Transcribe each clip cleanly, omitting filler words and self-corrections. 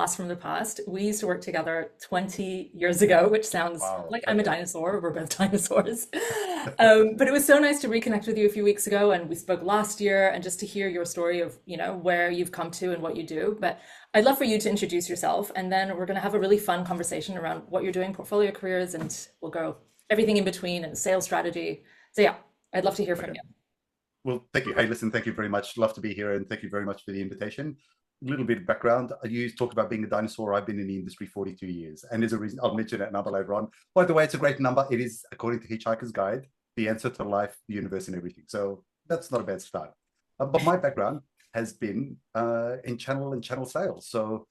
blast from the past. We used to work together 20 years ago, which sounds Wow. like I'm a Okay. dinosaur. We're both dinosaurs. But it was so nice to reconnect with you a few weeks ago, and we spoke last year, and just to hear your story of, where you've come to and what you do. But I'd love for you to introduce yourself, and then we're going to have a really fun conversation around what you're doing, portfolio careers, and we'll go everything in between and sales strategy. So yeah, I'd love to hear from Okay. you. Well, thank you. Hey, listen, thank you very much. Love to be here, and thank you very much for the invitation. A little bit of background. You talked about being a dinosaur. I've been in the industry 42 years, and there's a reason. I'll mention that number later on. By the way, it's a great number. It is, according to Hitchhiker's Guide, the answer to life, the universe, and everything. So that's not a bad start. But my background has been in channel and channel sales. So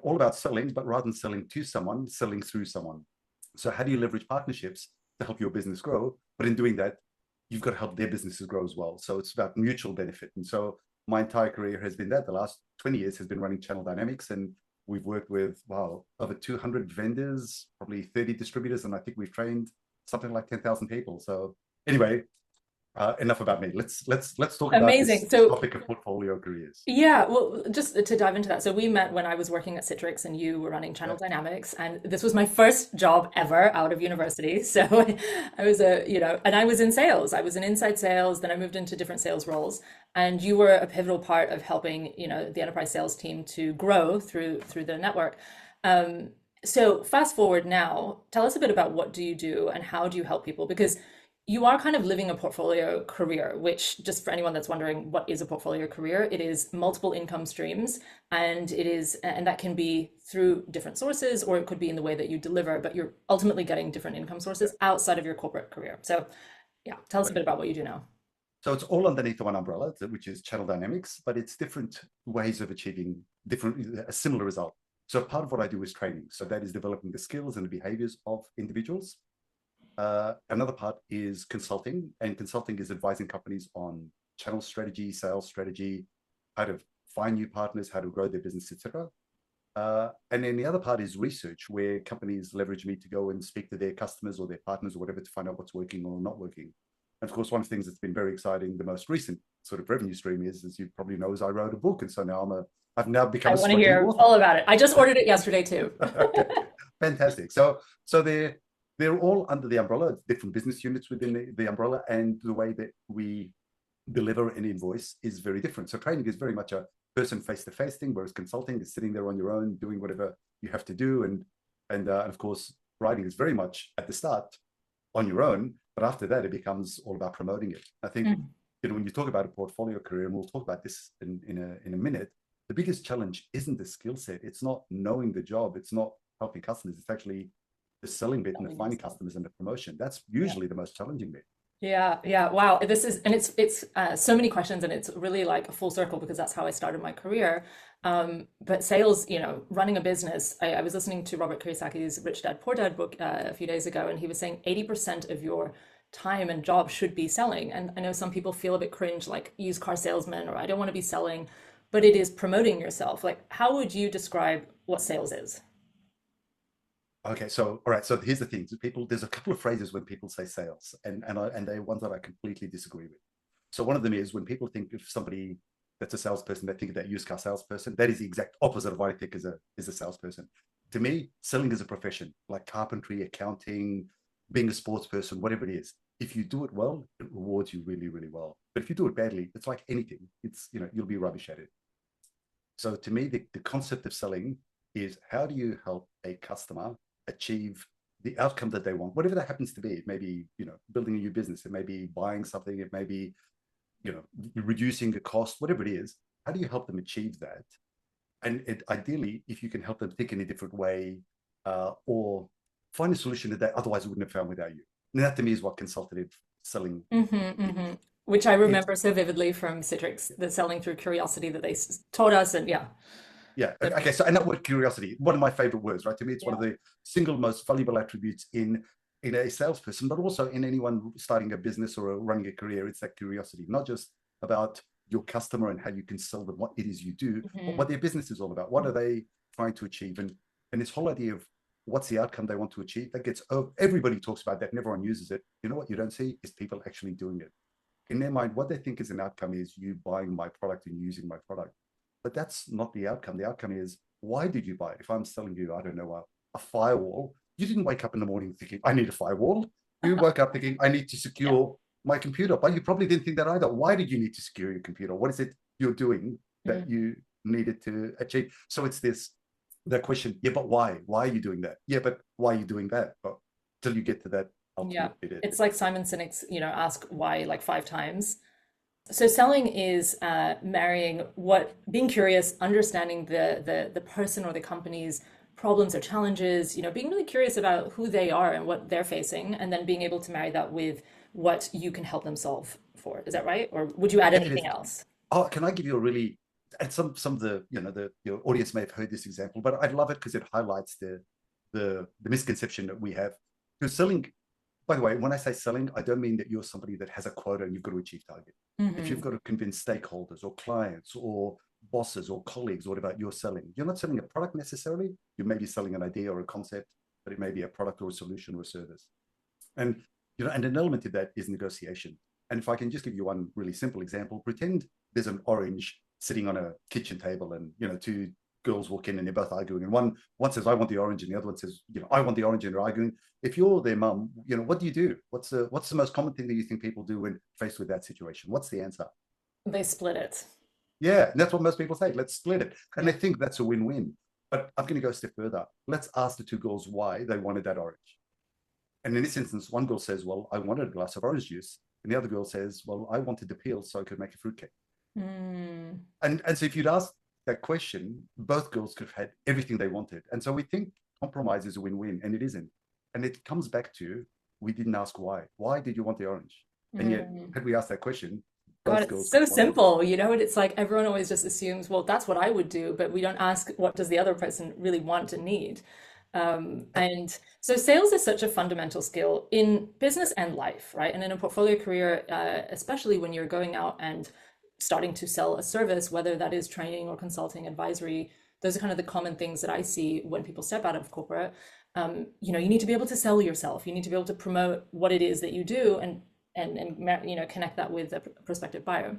all about selling, but rather than selling to someone, selling through someone. So how do you leverage partnerships to help your business grow? But in doing that, you've got to help their businesses grow as well. So it's about mutual benefit. And so my entire career has been that. The last 20 years has been running channel dynamics, and we've worked with, wow, over 200 vendors, probably 30 distributors, and I think we've trained something like 10,000 people. So anyway, enough about me. Let's talk about Amazing. this So topic of portfolio careers. yeah, well, just to dive into that. So we met when I was working at Citrix and you were running Channel Yeah. Dynamics, and this was my first job ever out of university. So I was and I was in sales. I was in inside sales, then I moved into different sales roles, and you were a pivotal part of helping, the enterprise sales team to grow through the network. Um, so fast forward now, tell us a bit about what do you do and how do you help people? Because you are kind of living a portfolio career, which, just for anyone that's wondering what is a portfolio career, it is multiple income streams, and that can be through different sources, or it could be in the way that you deliver, but you're ultimately getting different income Yeah. sources outside of your corporate career. So yeah, tell us a bit Okay. about what you do now. So it's all underneath the one umbrella, which is channel dynamics, but it's different ways of achieving a similar result. So part of what I do is training. So that is developing the skills and the behaviors of individuals. Another part is consulting, and consulting is advising companies on channel strategy, sales strategy, how to find new partners, how to grow their business, etc. And then the other part is research, where companies leverage me to go and speak to their customers or their partners or whatever to find out what's working or not working. And of course, one of the things that's been very exciting, the most recent sort of revenue stream is, as you probably know, is I wrote a book, and so now I've now become I a want to struggling hear author. all about it. I just ordered it yesterday too. Okay, fantastic. So they're all under the umbrella, different business units within the umbrella, and the way that we deliver an invoice is very different. So training is very much a person face-to-face thing, whereas consulting is sitting there on your own, doing whatever you have to do, and of course, writing is very much at the start on your own, but after that, it becomes all about promoting it. I think Mm. when you talk about a portfolio career, and we'll talk about this in a minute, the biggest challenge isn't the skill set. It's not knowing the job. It's not helping customers. It's actually the selling bit and the Selling finding yourself. customers and the promotion. That's Yeah. usually the most challenging bit. Yeah, yeah, wow. This is, and it's so many questions, and it's really like a full circle because that's how I started my career. But sales, running a business. I was listening to Robert Kiyosaki's Rich Dad Poor Dad book a few days ago, and he was saying 80% of your time and job should be selling. And I know some people feel a bit cringe, like used car salesman, or I don't want to be selling, but it is promoting yourself. Like, how would you describe what sales is? Okay, so all right, so here's the thing. So there's a couple of phrases when people say sales, and they're ones that I completely disagree with. So one of them is when people think of somebody that's a salesperson, they think of that used car salesperson. That is the exact opposite of what I think is a salesperson. To me, selling is a profession, like carpentry, accounting, being a sports person, whatever it is. If you do it well, it rewards you really, really well. But if you do it badly, it's like anything. It's you'll be rubbish at it. So to me, the concept of selling is how do you help a customer achieve the outcome that they want, whatever that happens to be. It may be, building a new business. It may be buying something. It may be, reducing the cost, whatever it is. How do you help them achieve that? And ideally, if you can help them think in a different way, or find a solution that they otherwise wouldn't have found without you. And that to me is what consultative selling is. Which I It's remember so vividly from Citrix, the selling through curiosity that they taught us, and yeah. Yeah. Okay. So, and that word curiosity, one of my favorite words, right? To me, it's one Yeah. of the single most valuable attributes in a salesperson, but also in anyone starting a business or running a career. It's that curiosity, not just about your customer and how you can sell them what it is you do, but Mhm. what their business is all about. What are they trying to achieve? And this whole idea of what's the outcome they want to achieve, that gets everybody talks about that and everyone uses it. You know what you don't see is people actually doing it. In their mind, what they think is an outcome is you buying my product and using my product. But that's not the outcome. The outcome is why did you buy it? If I'm selling you, I don't know, a firewall, you didn't wake up in the morning thinking, I need a firewall. You woke up thinking, I need to Yeah. secure my computer. But you probably didn't think that either. Why did you need to secure your computer? What is it you're doing that Mm. you needed to achieve? So it's that question, yeah, but why? Why are you doing that? Yeah, but why are you doing that? But till you get to that Yeah. ultimate bit. It's like Simon Sinek's, ask why like 5 times. So selling is marrying being curious, understanding the person or the company's problems or challenges, being really curious about who they are and what they're facing, and then being able to marry that with what you can help them solve for. Is that right? Or would you add Yeah, it anything is. else? Oh, can I give you a really, and some of the, your audience may have heard this example, but I love it because it highlights the misconception that we have. Because selling, by the way, when I say selling, I don't mean that you're somebody that has a quota and you've got to achieve target. If you've Hmm. got to convince stakeholders or clients or bosses or colleagues or whatever, you're selling. You're not selling a product necessarily. You may be selling an idea or a concept, but it may be a product or a solution or a service. And and an element of that is negotiation. And if I can just give you one really simple example, pretend there's an orange sitting on a kitchen table, and two girls walk in and they're both arguing, and one says I want the orange, and the other one says I want the orange, and they're arguing. If you're their mum, what do you do? What's the most common thing that you think people do when faced with that situation? What's the answer? They split it. Yeah, and that's what most people say. Let's split it, and Yeah. they think that's a win-win. But I'm going to go a step further. Let's ask the two girls why they wanted that orange. And in this instance, one girl says, well, I wanted a glass of orange juice. And the other girl says, well, I wanted the peel so I could make a fruitcake. Mm. And so if you'd asked that question, both girls could have had everything they wanted. And so we think compromise is a win-win, and it isn't. And it comes back to, we didn't ask why. Why did you want the orange? And yet, Mm. had we asked that question, God, both it's girls could so have wanted. simple, and it's like everyone always just assumes, well, that's what I would do, but we don't ask what does the other person really want and need. And so sales is such a fundamental skill in business and life, right? And in a portfolio career, especially when you're going out and starting to sell a service, whether that is training or consulting, advisory, those are kind of the common things that I see when people step out of corporate. You need to be able to sell yourself. You need to be able to promote what it is that you do and connect that with a prospective buyer.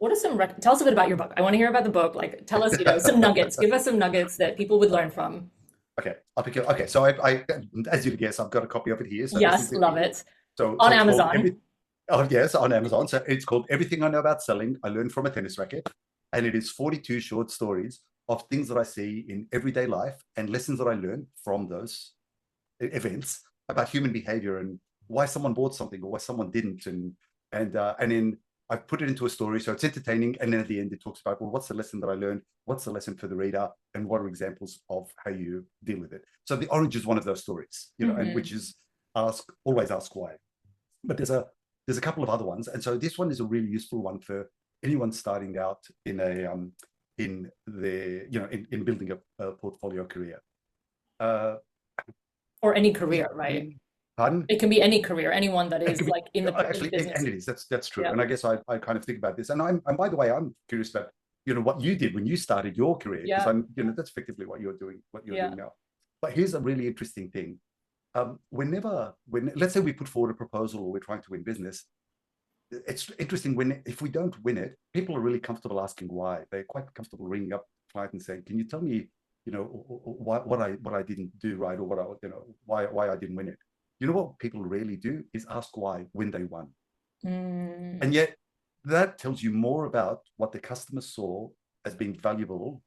What are tell us a bit about your book. I want to hear about the book. Like, tell us, some nuggets. Give us some nuggets that people would learn from. Okay, I'll pick it. Okay, so as you'd guess, I've got a copy of it here. So this is Yes, the love thing. it. So On it's called Amazon. Oh yes, on Amazon. So it's called Everything I Know About Selling. I Learned from a Tennis Racket, and it is 42 short stories of things that I see in everyday life and lessons that I learned from those events about human behavior and why someone bought something or why someone didn't, and then I put it into a story so it's entertaining, and then at the end it talks about, well, what's the lesson that I learned, what's the lesson for the reader, and what are examples of how you deal with it. So the orange is one of those stories, and Hmm. which is always ask why. But there's a couple of other ones, and so this one is a really useful one for anyone starting out in a in the in building a portfolio career. uh Or any career, right? Pardon? It can be any career, anyone that It is could be, like in the actually, and business. it is. That's true. Yeah. And I guess I kind of think about this. And by the way, I'm curious about what you did when you started your career, because Yeah. I'm that's effectively what you're Yeah. doing now. But here's a really interesting thing. When let's say we put forward a proposal or we're trying to win business, it's interesting when if we don't win it, people are really comfortable asking why. They're quite comfortable ringing up the client and saying, "Can you tell me, what I didn't do right, or what I why I didn't win it?" You know what people rarely do is ask why when they won, Mm. and yet that tells you more about what the customer saw as being valuable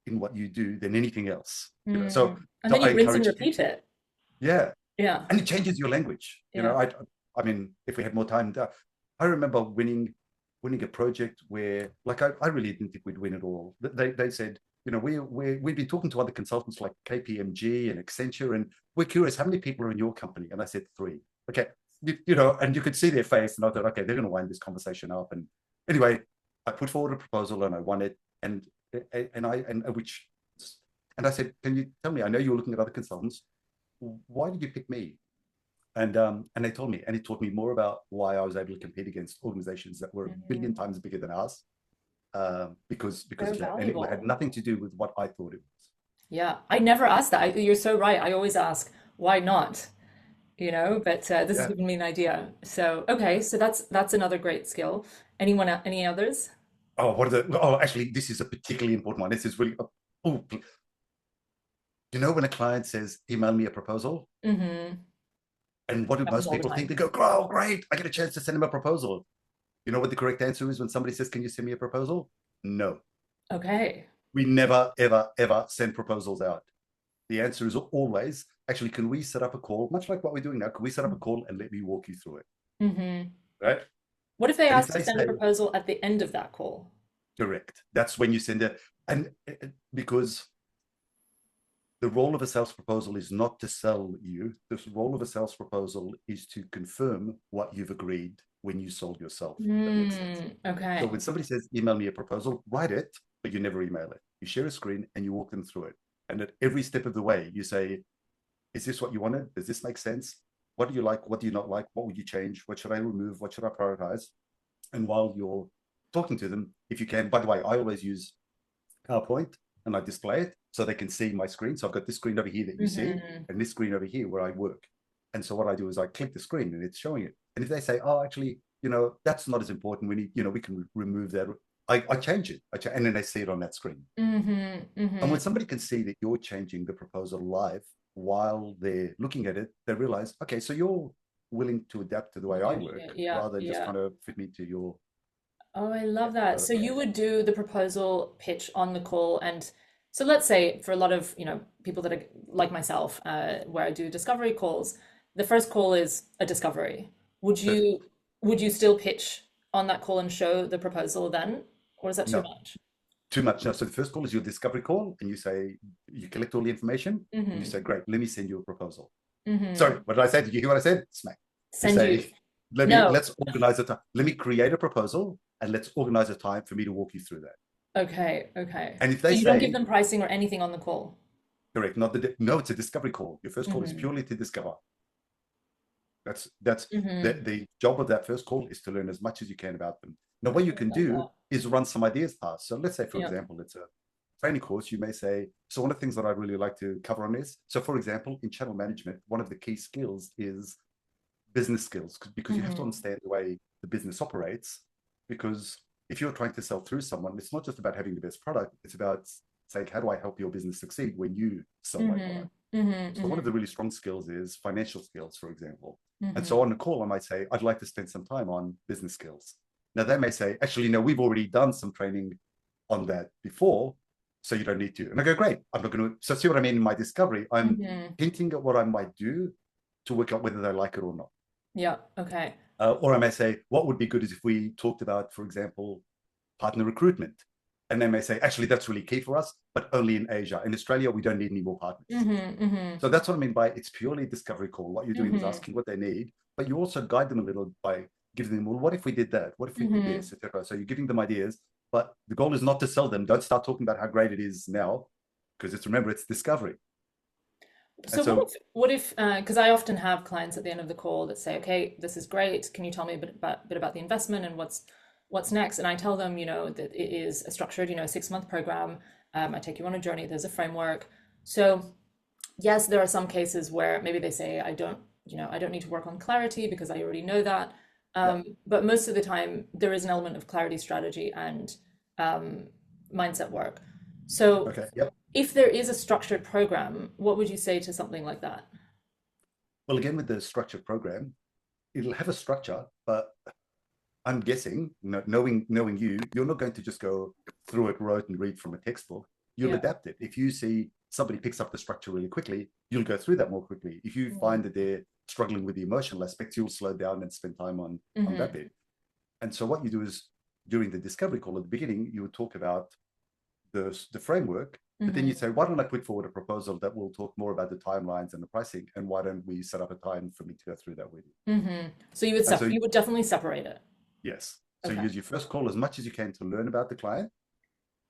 in what you do than anything else. So Mm. And so then I you rinse and encourage repeat it. yeah, Yeah. and it changes your language. Yeah. I mean, if we had more time, I remember winning a project where, like, I really didn't think we'd win it all. They said, we've been talking to other consultants like KPMG and Accenture, and we're curious, how many people are in your company? And I said three. Okay, and you could see their face, and I thought, okay, they're going to wind this conversation up. And anyway, I put forward a proposal and I won it, and which, and I said, can you tell me? I know you were looking at other consultants. Why did you pick me? And they told me, and it taught me more about why I was able to compete against organizations that were a billion Mm. times bigger than ours, because So of that, and it had valuable. nothing to do with what I thought it was. Yeah. I never asked that. You're so right. I always ask, why not? But this has Yeah. given me an idea. So, okay. So that's another great skill. Any others? Oh, what are the? Oh, actually, this is a particularly important one. This is really. Oh, you know when a client says, email me a proposal? Mm-hmm. And what do Happens most all the people think? time. They go, oh, great, I get a chance to send him a proposal. You know what the correct answer is when somebody says, can you send me a proposal? No. Okay. We never, ever, ever send proposals out. The answer is always, actually, can we set up a call, much like what we're doing now? Can we set up a call and let me walk you through it? Mm-hmm. Right? What if they And if ask to they send a say, proposal at the end of that call? correct, that's when you send it. And because the role of a sales proposal is not to sell you. The role of a sales proposal is to confirm what you've agreed when you sold yourself. That makes sense. So Okay. when somebody says, email me a proposal, write it, but you never email it. You share a screen and you walk them through it. And at every step of the way, you say, is this what you wanted? Does this make sense? What do you like? What do you not like? What would you change? What should I remove? What should I prioritize? And while you're talking to them, if you can, by the way, I always use PowerPoint and I display it so they can see my screen. So I've got this screen over here that you see Mm-hmm. and this screen over here where I work. And so what I do is I click the screen and it's showing it. And if they say, oh, actually, that's not as important. We need, we can remove that. I change it. And then they see it on that screen. Mm-hmm. And Mm-hmm. when somebody can see that you're changing the proposal live while they're looking at it, they realize, okay, so you're willing to adapt to the way I work Yeah, rather than just yeah. kind of fit me to your Oh, I love that. So way. you would do the proposal pitch on the call, and so let's say for a lot of, people that are like myself, where I do discovery calls, the first call is a discovery. Would Perfect. you would you still pitch on that call and show the proposal then, or is that too No, much? too much. No. So the first call is your discovery call, and you say, you collect all the information, and you Mm-hmm. say, great, let me send you a proposal. Mm-hmm. Sorry, what did I say? Did you hear what I said? Smack. You Send you. say, No. let's organize a time. Let me create a proposal and let's organize a time for me to walk you through that. Okay, okay. And if So they you don't give say, them pricing or anything on the call. correct, not no, it's a discovery call. Your first call is Mm-hmm. purely to discover. That's Mm-hmm. the job of that first call is to learn as much as you can about them. Now, what you I can love do that. is run some ideas past. So let's say, for Yeah. example, it's a training course. You may say, so one of the things that I'd really like to cover on this. So, for example, in channel management, one of the key skills is business skills because you have to Mm-hmm. understand the way the business operates. Because if you're trying to sell through someone, it's not just about having the best product, it's about saying, how do I help your business succeed when you sell my Mm-hmm. product? Mm-hmm. So one of Mm-hmm. the really strong skills is financial skills, for example. And Mm-hmm. so on the call, I might say, I'd like to spend some time on business skills. Now they may say, actually, no, we've already done some training on that before, so you don't need to. And I go, great. I'm not going to. So see what I mean in my discovery? I'm Mm-hmm. hinting at what I might do to work out whether they like it or not. Yeah. Okay. Or I may say, what would be good is if we talked about, for example, partner recruitment. And they may say, actually, that's really key for us, but only in Asia. In Australia, we don't need any more partners. Mm-hmm. Mm-hmm. So that's what I mean by it's purely a discovery call. What you're doing is Mm-hmm. asking what they need, but you also guide them a little by giving them, well, what if we did that? What if we did Mm-hmm. this, etc. So you're giving them ideas, but the goal is not to sell them. Don't start talking about how great it is now, because remember, it's discovery. And So so, what if because I often have clients at the end of the call that say, okay, this is great. Can you tell me a bit about the investment and what's next? And I tell them, that it is a structured, 6-month program. I take you on a journey. There's a framework. So yes, there are some cases where maybe they say, I don't need to work on clarity because I already know that. yeah, But most of the time, there is an element of clarity, strategy, and um, mindset work. So okay, yep. if there is a structured program, what would you say to something like that? Well, again, with the structured program, it'll have a structure, but I'm guessing, knowing you, you're not going to just go through it, wrote and read from a textbook. You'll Yeah. adapt it. If you see somebody picks up the structure really quickly, you'll go through that more quickly. If you find that they're struggling with the emotional aspects, you'll slow down and spend time on that Mm-hmm. bit. And so what you do is during the discovery call at the beginning, you would talk about the framework, but then you Mm-hmm. say, why don't I put forward a proposal that will talk more about the timelines and the pricing, and why don't we set up a time for me to go through that with you? Mm-hmm. So you would And so you would definitely separate it. yes, so Okay. use your first call as much as you can to learn about the client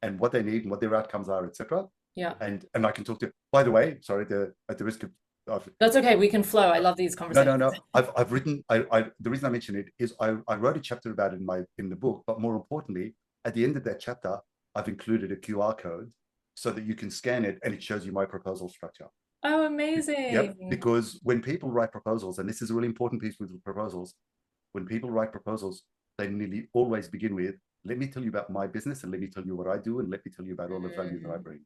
and what they need and what their outcomes are, etc. Yeah. And I can talk to. By the way, sorry, at the risk of That's okay. We can flow. I love these no, no, conversations. no. I've written. The reason I mention it is I wrote a chapter about it in the book, but more importantly, at the end of that chapter, I've included a QR code so that you can scan it and it shows you my proposal structure. Oh, Yep, amazing. because when people write proposals, and this is a really important piece with proposals, when people write proposals, they nearly always begin with, let me tell you about my business and let me tell you what I do and let me tell you about all the value that I Mm. bring.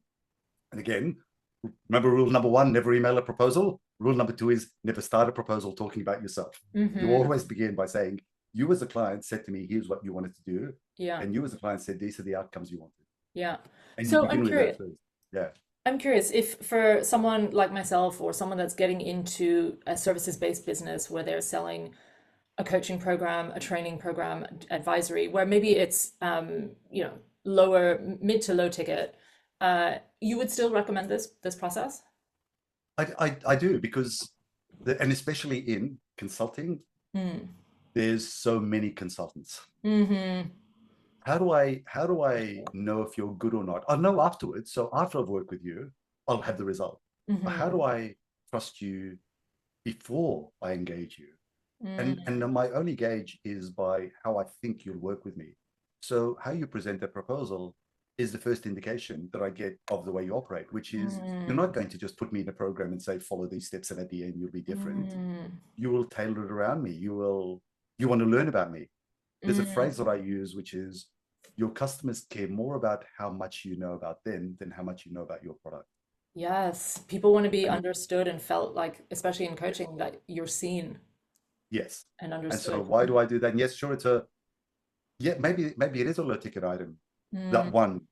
And again, Remember rule number one, never email a proposal. Rule number two is never start a proposal talking about yourself. You Hmm. always begin by saying, you as a client said to me, here's what you wanted to do. Yeah. And you as a client said, these are the outcomes you wanted. Yeah. And you So begin with that first. Yeah. I'm curious if for someone like myself or someone that's getting into a services-based business where they're selling a coaching program, a training program, advisory, where maybe it's lower, mid to low ticket, you would still recommend this process? I do because, and especially in consulting, Mm. there's so many consultants. Hmm. How do I know if you're good or not? I'll know afterwards. So after I've worked with you, I'll have the result. But how Hmm. do I trust you before I engage you? And Mm. my only gauge is by how I think you'll work with me. So how you present a proposal is the first indication that I get of the way you operate, which is you're Mm. not going to just put me in a program and say, follow these steps, and at the end you'll be different. Mm. You will tailor it around me. You want to learn about me. There's a Mm. phrase that I use, which is your customers care more about how much you know about them than how much you know about your product. Yes, people want to be And understood and felt like, especially in coaching, that you're seen yes. and And so understood. why do I do that? And yes, sure, maybe it is a low ticket item, that Mm. one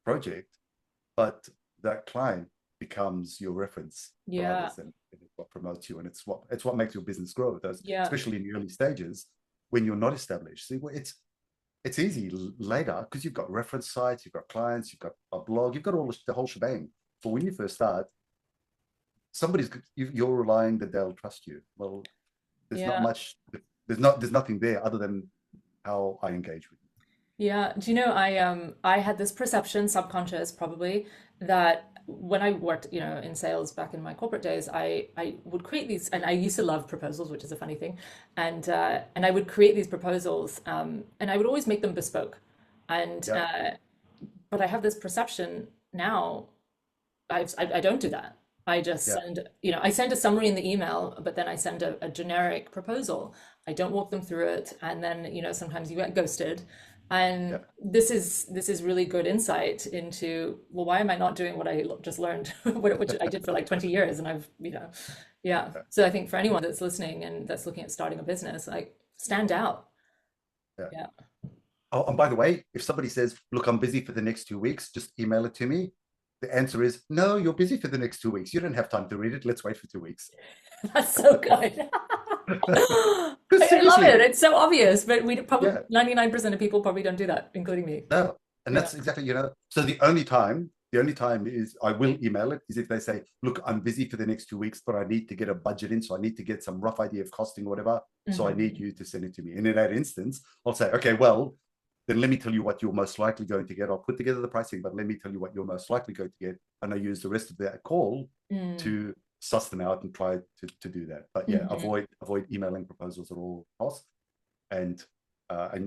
project, but that client becomes your reference for Yeah, others, and it's what promotes you, and it's what makes your business grow. Those, yeah, especially in the early stages when you're not established. See, it's easy later because you've got reference sites, you've got clients, you've got a blog, you've got all the whole shebang. But when you first start, you're relying that they'll trust you. Well, there's not yeah. much. There's nothing there other than how I engage with Yeah, do you know I had this perception, subconscious probably, that when I worked, in sales back in my corporate days, I would create these, and I used to love proposals, which is a funny thing, and I would create these proposals, and I would always make them bespoke, and you. Yeah, but I have this perception now I don't do that. I just yeah, I send a summary in the email, but then I send a generic proposal. I don't walk them through it, and then sometimes you get ghosted. yeah, And this is really good insight into, well, why am I not doing what I just learned, which I did for like 20 years, and yeah. yeah, So I think for anyone that's listening and that's looking at starting a business, like stand out. yeah. Yeah. Oh, and by the way, if somebody says, "Look, I'm busy for the next 2 weeks," just email it to me. The answer is no. You're busy for the next 2 weeks. You don't have time to read it. Let's wait for 2 weeks. That's so good. Because I love it. seriously, It's so obvious, but we probably yeah, 99% of people probably don't do that, including me. no, and Yeah. that's exactly. So the only time is I will email it is if they say, "Look, I'm busy for the next 2 weeks, but I need to get a budget in, so I need to get some rough idea of costing, or whatever. So I need Hmm. you to send it to me." And in that instance, I'll say, "Okay, well, then let me tell you what you're most likely going to get. I'll put together the pricing, but let me tell you what you're most likely going to get." And I use the rest of that call Mm. to suss them out and try to do that. But yeah, Hmm. avoid emailing proposals at all costs, and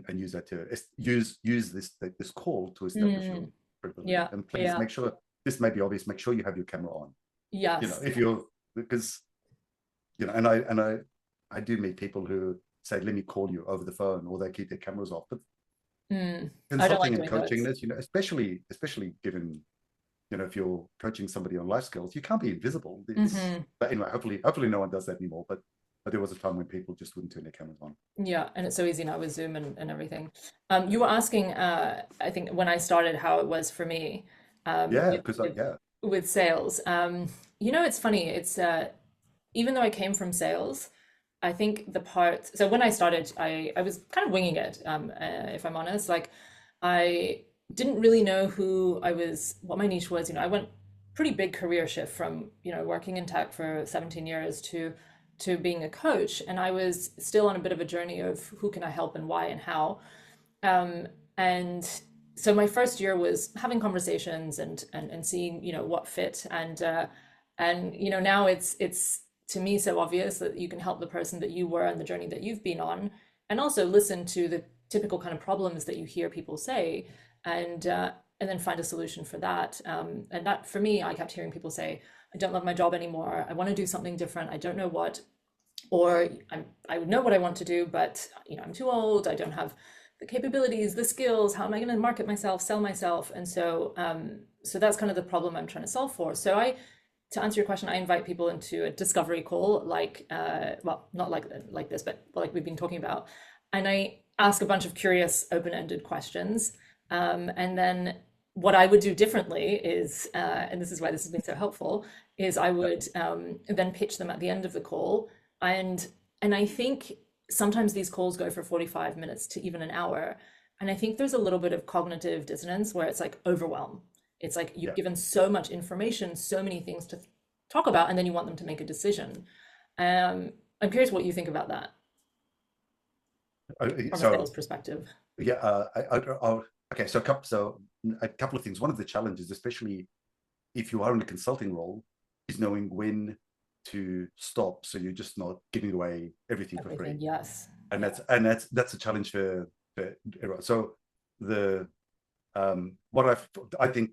and use that to use this call to establish your Mm. credibility. Yeah. And please Yeah. make sure, this may be obvious, make sure you have your camera on. Yes. If you're, because and I do meet people who say, "Let me call you over the phone," or they keep their cameras off. But Mm. I don't consulting like and doing coaching those. this, especially given, if you're coaching somebody on life skills, you can't be invisible. Hmm. But anyway, hopefully no one does that anymore. But there was a time when people just wouldn't turn their cameras on. Yeah, and it's so easy now with Zoom and everything. You were asking, I think when I started, how it was for me, Yeah, with because with yeah, with sales. It's funny. It's even though I came from sales, I think the part. So when I started, I was kind of winging it. If I'm honest, like I didn't really know what my niche was. I went pretty big career shift from working in tech for 17 years to being a coach, and I was still on a bit of a journey of who can I help and why and how. And so my first year was having conversations and seeing what fit, and now it's to me so obvious that you can help the person that you were and the journey that you've been on, and also listen to the typical kind of problems that you hear people say, and then find a solution for that. And that for me, I kept hearing people say, I don't love my job anymore. I want to do something different. I don't know what, or I would know what I want to do, but I'm too old. I don't have the capabilities, the skills. How am I going to market myself, sell myself? And so that's kind of the problem I'm trying to solve for. So I to answer your question, I invite people into a discovery call, like, well, not like this, but like we've been talking about, and I ask a bunch of curious, open-ended questions, and then what I would do differently is, and this is why this has been so helpful, is I Yeah. would then pitch them at the end of the call, and and I think sometimes these calls go for 45 minutes to even an hour, and I think there's a little bit of cognitive dissonance where it's like overwhelm. It's like you've Yeah. given so much information, so many things to talk about, and then you want them to make a decision. I'm curious what you think about that from a sales So perspective. yeah, okay. So a couple of things. One of the challenges, especially if you are in a consulting role, is knowing when to stop. So you're just not giving away everything for free, Everything, yes. and Yeah. that's a challenge for everyone. So the what I think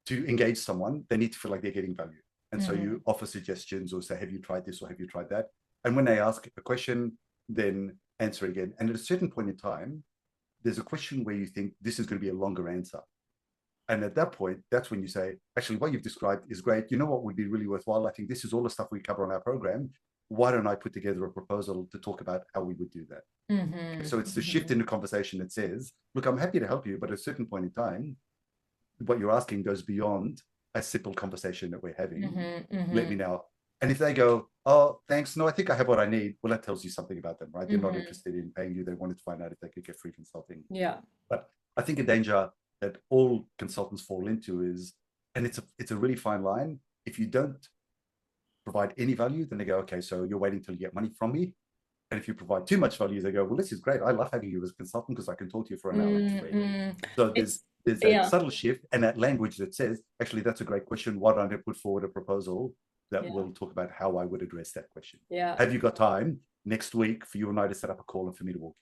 to engage someone, they need to feel like they're getting value, and so Hmm. you offer suggestions or say, "Have you tried this or have you tried that?" And when they ask a question, then answer again. And at a certain point in time, there's a question where you think this is going to be a longer answer. And at that point, that's when you say, actually, what you've described is great. You know what would be really worthwhile? I think this is all the stuff we cover on our program. Why don't I put together a proposal to talk about how we would do that? Hmm. So it's the shift in the conversation that says, look, I'm happy to help you, but at a certain point in time, what you're asking goes beyond a simple conversation that we're having. Hmm. Let Hmm. me know. And if they go, oh, thanks, no, I think I have what I need, well, that tells you something about them, right? They're not Hmm. interested in paying you. They wanted to find out if they could get free consulting. Yeah. But I think a danger that all consultants fall into is, and it's a really fine line. If you don't provide any value, then they go, okay, so you're waiting till you get money from me. And if you provide too much value, they go, well, this is great. I love having you as a consultant because I can talk to you for an hour each week. Mm-hmm. So It's, there's that yeah. subtle shift and that language that says, actually, that's a great question. Why don't I put forward a proposal that Yeah. will talk about how I would address that question? Yeah. Have you got time next week for you and I to set up a call and for me to walk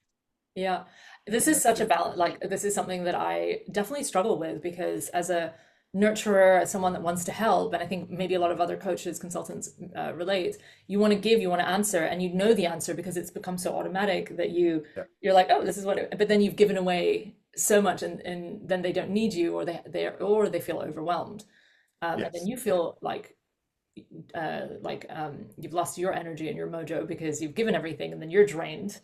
Yeah, you? this And is that's such a the balance. Like, this is something that I definitely struggle with because as a nurturer, as someone that wants to help, and I think maybe a lot of other coaches, consultants relate, you want to give, you want to answer, and you know the answer because it's become so automatic that yeah, you're like, oh, this is what it, but then you've given away so much and then they don't need you or they feel overwhelmed. And then yes, you feel you've lost your energy and your mojo because you've given everything and then you're drained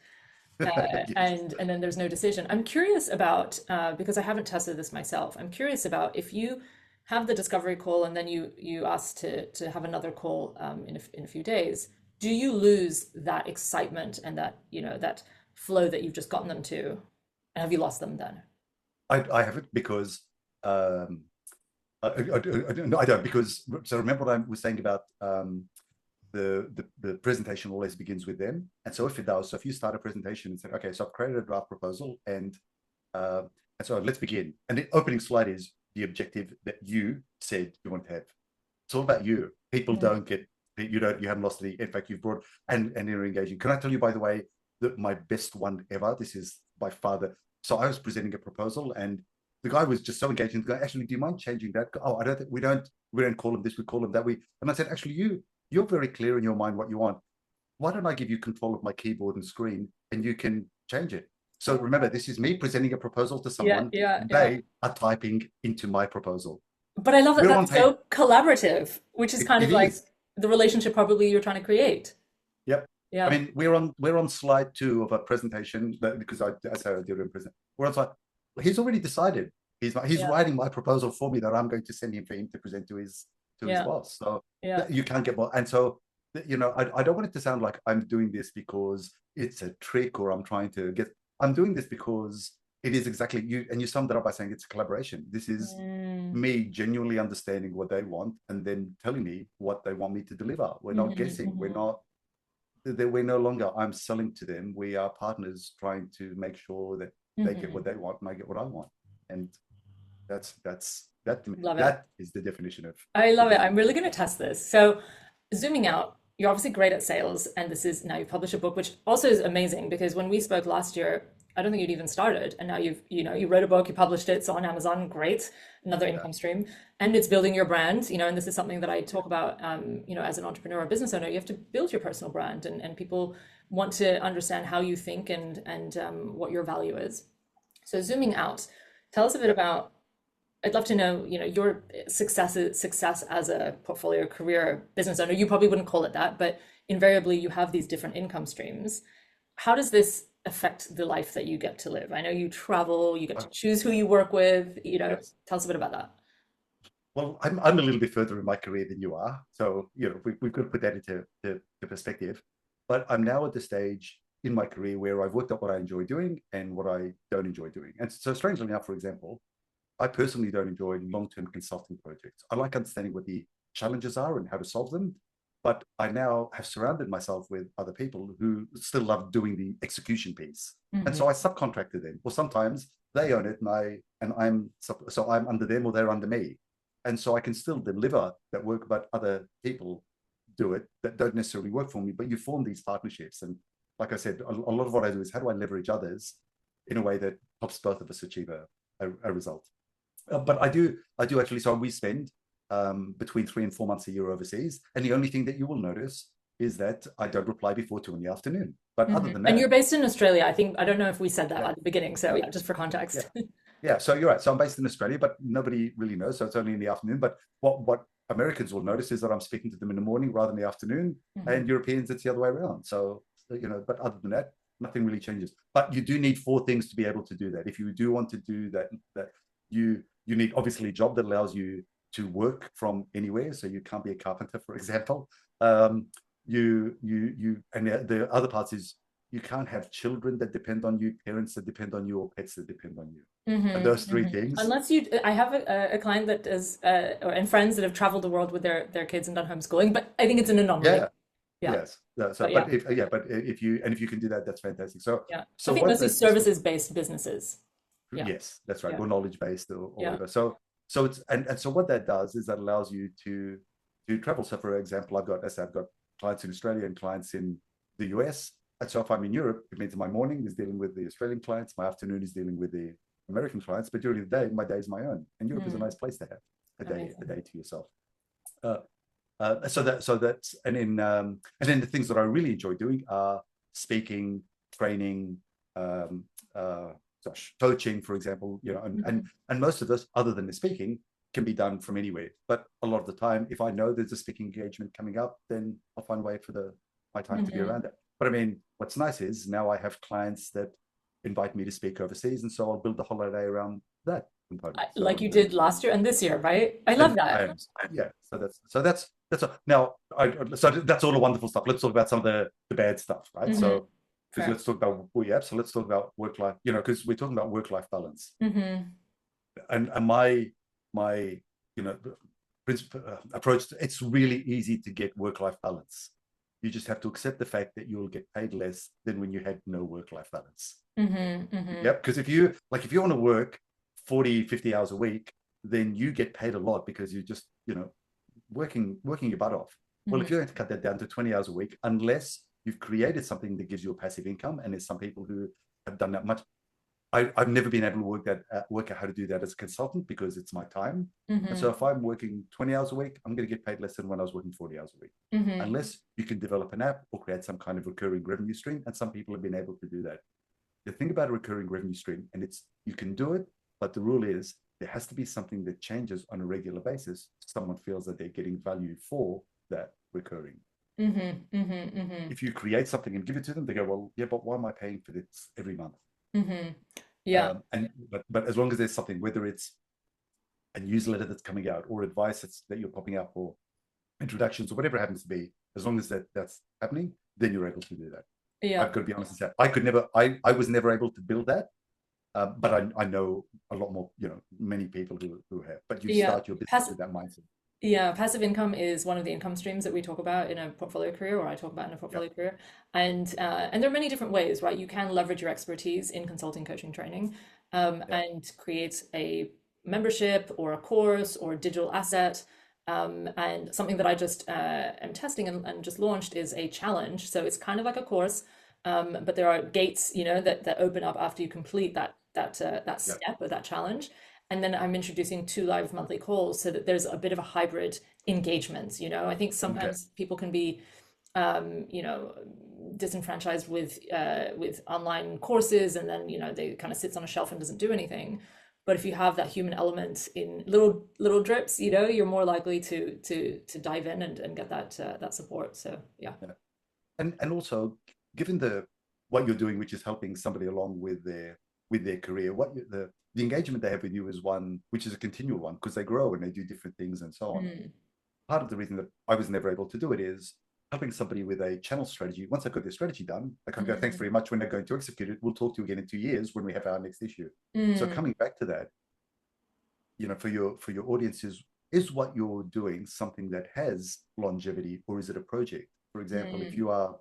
yes. and then there's no decision. I'm curious about because I haven't tested this myself. I'm curious about if you have the discovery call and then you ask to have another call in a few days. Do you lose that excitement and that that flow that you've just gotten them to? And have you lost them then? I haven't because um, I don't because so remember what I was saying about the presentation always begins with them, and so if it does, so if you start a presentation and say, okay, so I've created a draft proposal, uh, and so let's begin, and the opening slide is the objective that you said you want to have. It's all about you. People Mm. don't get you haven't lost any. In fact, you've brought and you're engaging. Can I tell you, by the way, that my best one ever? This is by far the. So I was presenting a proposal, and the guy was just so engaging. Going, actually, do you mind changing that? Oh, I don't think we don't call him this. We call him that. And I said, actually, you're very clear in your mind what you want. Why don't I give you control of my keyboard and screen, and you can change it? So remember, this is me presenting a proposal to Yeah, someone. yeah, yeah. They are typing into my proposal. But I love that We're on that's paper. so collaborative, which is kind It of like is. the relationship probably you're trying to create. Yep. I Yeah, mean, we're on slide 2 of a presentation because that's how I did it. Present. We're on slide. He's already decided. He's yeah, writing my proposal for me that I'm going to send him for him to present to his yeah, boss. So yeah. you can't get more. And so I don't want it to sound like I'm doing this because it's a trick or I'm trying to get. I'm doing this because it is exactly you. And you summed it up by saying it's a collaboration. This is Mm. me genuinely understanding what they want and then telling me what they want me to deliver. We're not Hmm. guessing. We're Hmm. not that we're no longer I'm selling to them. We are partners trying to make sure that they get what Hmm. they want and I get what I want. And that Love it. that is the definition of I the love it. business. I'm really going to test this. So, zooming out, you're obviously great at sales, and this is now you've published a book, which also is amazing because when we spoke last year, I don't think you'd even started, and now you wrote a book, you published it, it's on Amazon, great, another Yeah, income stream, and it's building your brand, and this is something that I yeah, talk about, as an entrepreneur or business owner, you have to build your personal brand, and people want to understand how you think and what your value is. So zooming out, tell us a bit yeah. about I'd love to know, your success as a portfolio career business owner. You probably wouldn't call it that, but invariably you have these different income streams. How does this affect the life that you get to live? I know you travel, you get to choose who you work with, Yes. tell us a bit about that. Well, I'm a little bit further in my career than you are. So, we've got to put that into perspective. But I'm now at the stage in my career where I've worked out what I enjoy doing and what I don't enjoy doing. And so, strangely enough, for example, I personally don't enjoy long-term consulting projects. I like understanding what the challenges are and how to solve them. But I now have surrounded myself with other people who still love doing the execution piece. And Hmm. so I subcontract to them. Or sometimes they own it and I'm under them or they're under me. And so I can still deliver that work, but other people do it that don't necessarily work for me. But you form these partnerships. And like I said, a lot of what I do is how do I leverage others in a way that helps both of us achieve a result. But I do actually. So we spend between 3 and 4 months a year overseas, and the only thing that you will notice is that I don't reply before 2 in the afternoon. But other Hmm. than And you're that, based in Australia. I don't know if we said that yeah, at the beginning. So yeah, yeah, just for yeah, context. yeah. So you're right. So I'm based in Australia, but nobody really knows. So it's only in the afternoon. But what Americans will notice is that I'm speaking to them in the morning rather than the afternoon, Hmm. and Europeans it's the other way around. So but other than that, nothing really changes. But you do need four things to be able to do that. If you do want to do that, you need obviously a job that allows you to work from anywhere. So you can't be a carpenter, for example. And the other parts is you can't have children that depend on you, parents that depend on you, or pets that depend on you. And Hmm. those three Hmm. things, Unless I have a client that does, and friends that have traveled the world with their kids and done homeschooling, but I think it's an anomaly. yeah, Yeah, yes. Yeah, so, but yeah, but if you can do that, that's fantastic. So, yeah. I so think what mostly that services-based businesses. Yeah, yes, that's right, yeah, or knowledge based or yeah. whatever. So it's and so what that does is that allows you to travel. So, for example, I've got clients in Australia and clients in the US. And so if I'm in Europe, it means my morning is dealing with the Australian clients, my afternoon is dealing with the American clients, but during the day, my day is my own. And Europe is a Mm, nice place to have a amazing. day to yourself. Uh, so that's and then the things that I really enjoy doing are speaking, training, um, uh, coaching, for example. Mhm. And most of this, other than the speaking, can be done from anywhere. But a lot of the time, if I know there's a speaking engagement coming up, then I'll find a way for my time to be Mhm. around it. But I mean, what's nice is now I have clients that invite me to speak overseas, and so I'll build the holiday around that component. So Like you did last year and this year, right? I love I that. am. Yeah. Now. So that's all the wonderful stuff. Let's talk about some of the bad stuff, right? Hmm. So because Fair. let's talk about So let's talk about work life. Because we're talking about work life balance, Hmm. and my approach. It's really easy to get work life balance. You just have to accept the fact that you'll get paid less than when you had no work life balance. Hmm. Hmm. Yep. Because if you want to work 40, 50 hours a week, then you get paid a lot because you just, working your butt off. Well, if Hmm. you're going to cut that down to 20 hours a week, unless you've created something that gives you a passive income, and there's some people who have done that much. I've never been able to work out how to do that as a consultant because it's my time. And so Hmm. if I'm working 20 hours a week, I'm going to get paid less than when I was working 40 hours a week. Hmm. Unless you can develop an app or create some kind of recurring revenue stream. And some people have been able to do that. The thing about a recurring revenue stream, and you can do it, but the rule is there has to be something that changes on a regular basis. Someone feels that they're getting value for that recurring. Hmm. Hmm. Hmm. If you create something and give it to them, they go, well, yeah, but why am I paying for this every month? Hmm. Yeah. And but as long as there's something, whether it's a newsletter that's coming out or advice that you're popping up or introductions or whatever it happens to be, as long as that's happening, then you're able to do that. Yeah. I've got to be honest and say I was never able to build that. But I know a lot more, many people who have. But you Yeah. start your business with that mindset. Yeah, passive income is one of the income streams that we talk about in a portfolio career, or I talk about in a Yeah, portfolio career. And there are many different ways, right? You can leverage your expertise in consulting, coaching, training, yeah, and create a membership or a course or a digital asset. And something that I just am testing and just launched is a challenge. So it's kind of like a course, but there are gates, that open up after you complete that yeah, step or that challenge. And then I'm introducing 2 live monthly calls so that there's a bit of a hybrid engagement. I think okay, sometimes people can be, um, you know, disenfranchised with online courses, and then they kind of sits on a shelf and doesn't do anything. But if you have that human element in little drips, you know, you're more likely to dive in and get that support. So yeah. Yeah. And also, given what you're doing, which is helping somebody along with their career, the engagement they have with you is one which is a continual one, because they grow and they do different things and so on. Mm, Part of the reason that I was never able to do it is helping somebody with a channel strategy. Once I've got their strategy done, I can go, thanks mm, very much. When they're going to execute it, we'll talk to you again in 2 years when we have our next issue. So mm, coming back to that, for your audiences, is what you're doing something that has longevity, or is it a project? For example, if mm, you are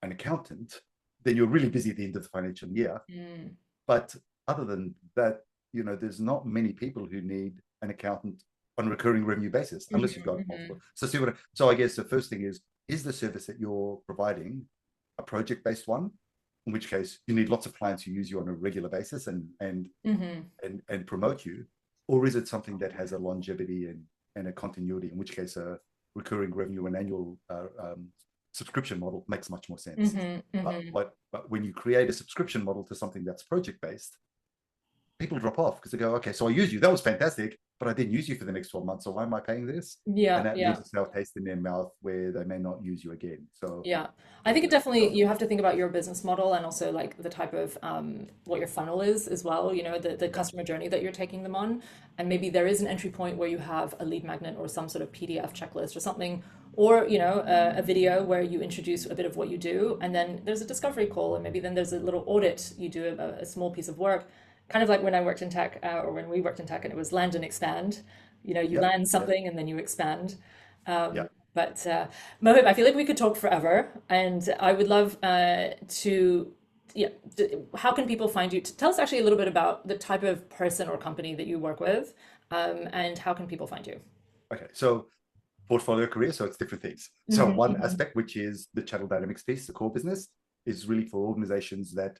an accountant, then you're really busy at the end of the financial year. mm. But other than that, there's not many people who need an accountant on a recurring revenue basis, unless you've got multiple. So I guess the first thing is the service that you're providing a project-based one? In which case you need lots of clients who use you on a regular basis and promote you, or is it something that has a longevity and a continuity? In which case, a recurring revenue and annual subscription model makes much more sense. But when you create a subscription model to something that's project-based, people drop off because they go, okay, so I used you, that was fantastic, but I didn't use you for the next 12 months, so why am I paying this? And Yeah, that leaves yeah. a sour taste in their mouth where they may not use you again. Yeah, I think it definitely, you have to think about your business model and also like the type of what your funnel is as well, you know, the yeah, customer journey that you're taking them on. And maybe there is an entry point where you have a lead magnet or some sort of PDF checklist or something, or, you know, a video where you introduce a bit of what you do. And then there's a discovery call, and maybe then there's a little audit. You do a small piece of work, kind of like when I worked in tech or when we worked in tech, and it was land and expand. You know, you yeah, land yeah, something and then you expand. yeah. But Mohib, I feel like we could talk forever, and I would love to. Yeah, how can people find you? Tell us actually a little bit about the type of person or company that you work with, and how can people find you? Okay, so portfolio career, so it's different things. So one aspect, which is the channel dynamics piece, the core business, is really for organizations that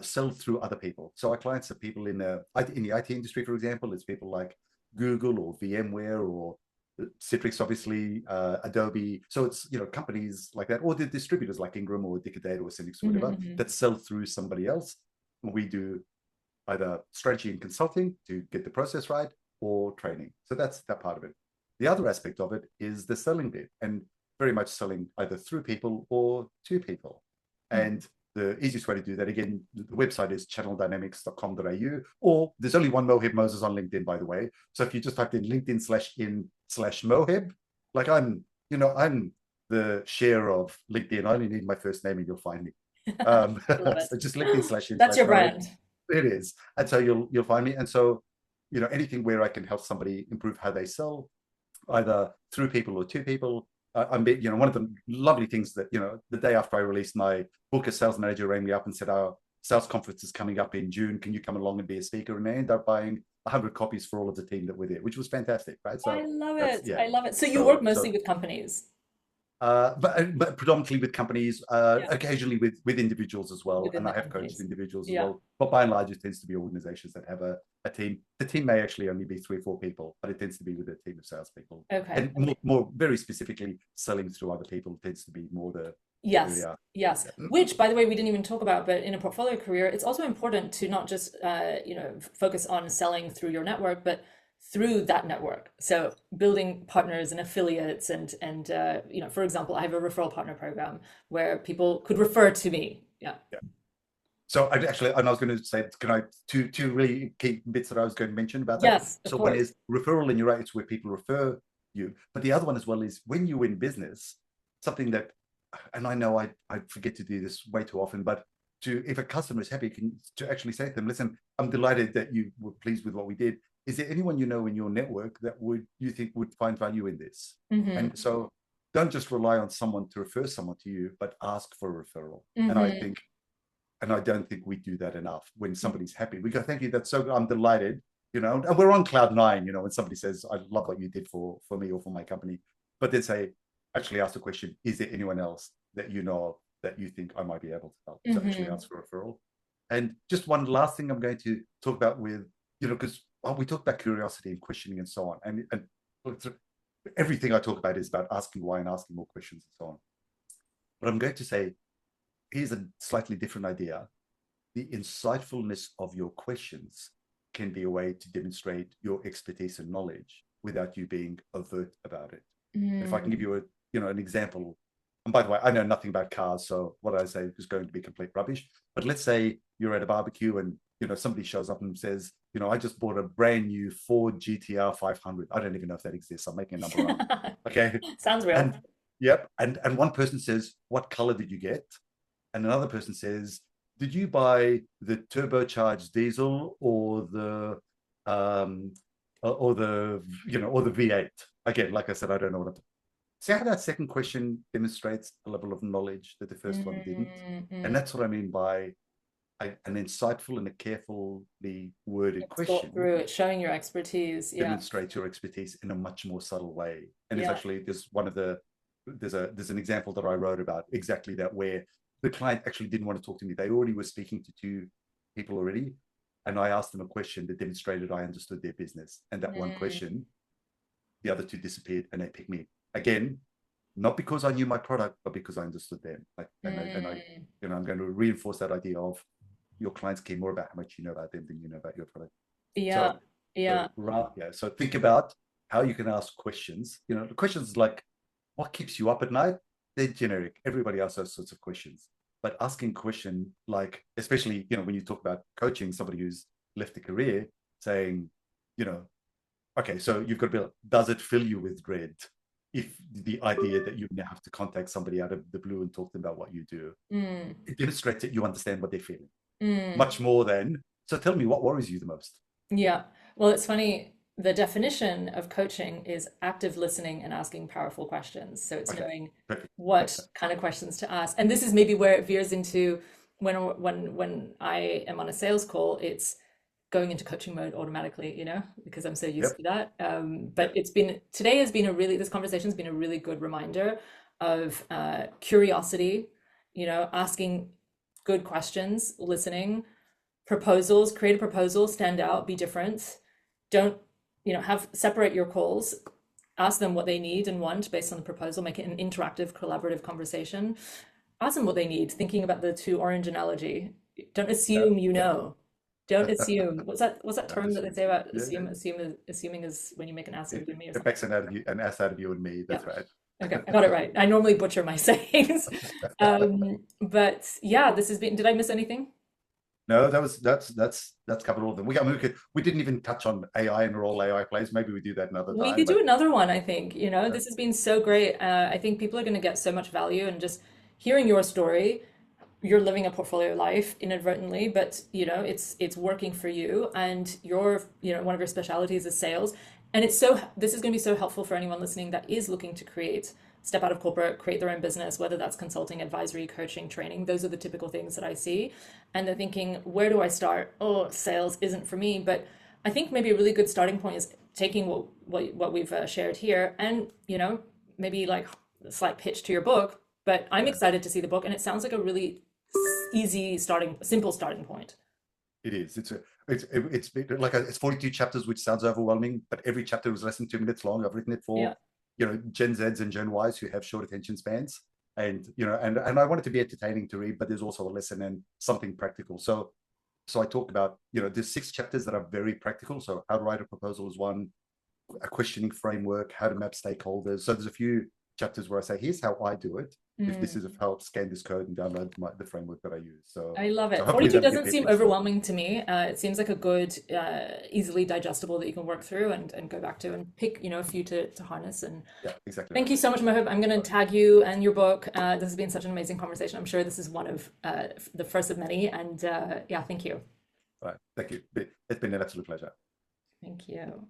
sell through other people. So our clients are people in the IT industry, for example. It's people like Google or VMware or Citrix, obviously, Adobe. So it's companies like that, or the distributors like Ingram or Dicadata or Citrix or whatever, that sell through somebody else. And we do either strategy and consulting to get the process right, or training. So that's that part of it. The other aspect of it is the selling bit, and very much selling either through people or to people. And the easiest way to do that, again, the website is channeldynamics.com.au, or there's only one Moheb Moses on LinkedIn, by the way. So if you just type in LinkedIn/in/Moheb, like I'm the share of LinkedIn. I only need my first name and you'll find me. Love it. So just That's your LinkedIn/in/Moheb. brand. It is. And so you'll find me. And so, anything where I can help somebody improve how they sell, either through people or to people. One of the lovely things that, the day after I released my book, a sales manager rang me up and said, our sales conference is coming up in June. Can you come along and be a speaker? And they ended up buying 100 copies for all of the team that were there, which was fantastic, right? I So love that's, it. yeah. I love it. So you work So, mostly with companies. but predominantly with companies, Yeah, occasionally with individuals as well. within And the I have coached companies. individuals as Yeah. well. But by and large, it tends to be organizations that have a team. The team may actually only be 3 or 4 people, but it tends to be with a team of salespeople. Okay. And more very specifically, selling through other people tends to be more the Yes, area. yes. Yeah. Which, by the way, we didn't even talk about, but in a portfolio career, it's also important to not just focus on selling through your network, but through that network. So building partners and affiliates, and for example, I have a referral partner program where people could refer to me. Yeah. Yeah. So I was going to say, can I two really key bits that I was going to mention about that. Yes, of So one course. is referral, and you're right, it's where people refer you. But the other one as well is when you win business, something that, and I know I forget to do this way too often, but if a customer is happy, to actually say to them, listen, I'm delighted that you were pleased with what we did. Is there anyone you know in your network that you think would find value in this? Hmm. And so don't just rely on someone to refer someone to you, but ask for a referral. Hmm. And I don't think we do that enough. When somebody's happy, we go, thank you, that's so good, I'm delighted, and we're on cloud nine, when somebody says, I love what you did for me or for my company. But then actually ask the question, is there anyone else that you know of that you think I might be able to help? So actually Hmm. ask for a referral. And just one last thing I'm going to talk about with, because we talk about curiosity and questioning and so on. And everything I talk about is about asking why and asking more questions and so on. But I'm going to say, here's a slightly different idea. The insightfulness of your questions can be a way to demonstrate your expertise and knowledge without you being overt about it. And if I can give you an example, and by the way, I know nothing about cars, so what I say is going to be complete rubbish. But let's say you're at a barbecue and somebody shows up and says, I just bought a brand new Ford GTR 500. I don't even know if that exists. I'm making a number up. Okay. Sounds real. And yep. And one person says, what color did you get? And another person says, did you buy the turbocharged diesel or the V8? Again, like I said, I don't know what I'm. See how that second question demonstrates a level of knowledge that the first one didn't? And that's what I mean by an insightful and a carefully worded question. Through it, showing your expertise. Demonstrates your expertise in a much more subtle way. And it's actually, there's an example that I wrote about exactly that, where the client actually didn't want to talk to me. They already were speaking to two people already. And I asked them a question that demonstrated I understood their business. And that one question, the other two disappeared and they picked me. Again, not because I knew my product, but because I understood them. I'm going to reinforce that idea of your clients care more about how much you know about them than you know about your product. So think about how you can ask questions. The questions like, what keeps you up at night? They're generic. Everybody asks those sorts of questions. But asking a question like, especially, when you talk about coaching somebody who's left a career, saying, okay, so you've got to be like, does it fill you with dread? If the idea that you now have to contact somebody out of the blue and talk to them about what you do, it demonstrates that you understand what they're feeling much more than, so tell me what worries you the most. Yeah. Well, it's funny. The definition of coaching is active listening and asking powerful questions. So it's knowing what kind of questions to ask. And this is maybe where it veers into when I am on a sales call, it's going into coaching mode automatically, because I'm so used to that. But this conversation has been a really good reminder of curiosity, asking good questions, listening, proposals, create a proposal, stand out, be different. Don't, separate your calls, ask them what they need and want based on the proposal, make it an interactive, collaborative conversation. Ask them what they need, thinking about the two orange analogy. Don't assume Don't assume. What's that term that they say about assuming is when you make an ass out of me or something? It makes an ass out of you and me. That's right. Okay, I got it right. I normally butcher my sayings. But yeah, this has been, did I miss anything? No, that's covered all of them. We didn't even touch on AI and role AI plays. Maybe we do that another time. We could do another one, I think. This has been so great. I think people are going to get so much value and just hearing your story. You're living a portfolio life inadvertently, but it's working for you, and one of your specialties is sales. And this is going to be so helpful for anyone listening that is looking to step out of corporate, create their own business, whether that's consulting, advisory, coaching, training. Those are the typical things that I see. And they're thinking, where do I start? Oh, sales isn't for me. But I think maybe a really good starting point is taking what we've shared here and, maybe like a slight pitch to your book. But I'm excited to see the book, and it sounds like a really simple starting point. It is. It's 42 chapters, which sounds overwhelming, but every chapter was less than 2 minutes long. I've written it for Gen Zs and Gen Ys who have short attention spans, and I want it to be entertaining to read, but there's also a lesson and something practical. So I talk about there's 6 chapters that are very practical. So how to write a proposal is one, a questioning framework, how to map stakeholders. So there's a few chapters where I say, here's how I do it. If this is of help, scan this code and download the framework that I use. So I love it. 42 doesn't seem overwhelming to me. It seems like a good, easily digestible that you can work through and go back to and pick, a few to harness. And yeah, exactly. Thank you so much, Moheb. I'm going to tag you and your book. This has been such an amazing conversation. I'm sure this is one of the first of many. And thank you. All right. Thank you. It's been an absolute pleasure. Thank you.